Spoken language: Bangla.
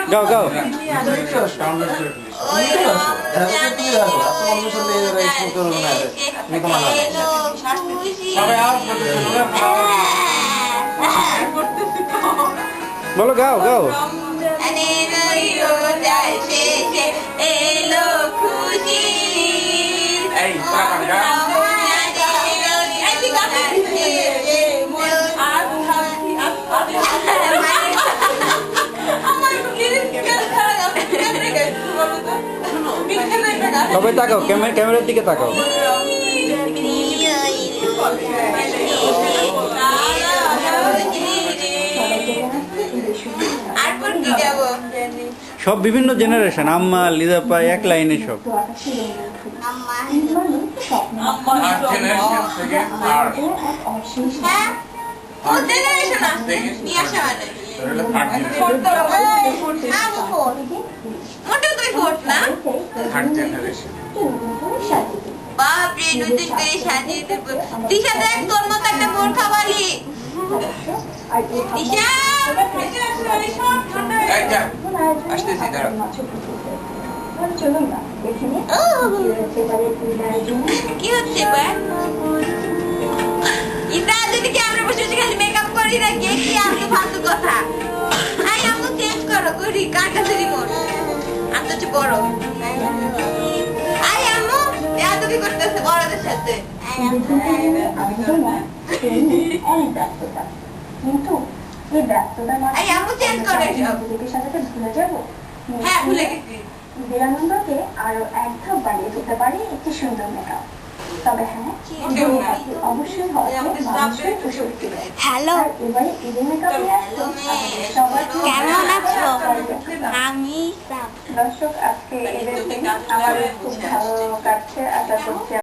গাও গাও বলো গাও গাও সবাই তাকাও ক্যামেরার দিকে তাকাও সব বিভিন্ন জেনারেশন আম্মা লিজাপা এক লাইনে সব বাপরে নতুন করে সাজিয়ে দেবো দিশা দেখ তোর মতো একটা বোর খাবালি দিশা আসতেছি দাঁড়া কি হচ্ছে ইতা যদি কি আমরা বসে বসে খালি মেকআপ করি না কে কি আলতু ফালতু কথা আই আমু চেঞ্জ করো করি কার কাছে রিমোট আমি তো বড় আই আমু ইয়াদবি করতেছে বড়দের সাথে কিন্তু এই ব্যস্ততা আই আমু চেঞ্জ করে সব ভুলে যাবো হ্যাঁ ভুলে গেছি বিরানন্দকে আরো এক ধাপ বাড়িয়ে তুলতে পারে একটি সুন্দর মেকআপ তবে হ্যাঁ অবশ্যই হ্যালো এবারে ঈদের মেকআপে কেমন আছো আমি দর্শক আজকে ঈদের দিন আমার খুব ভালো কাটছে আশা করছি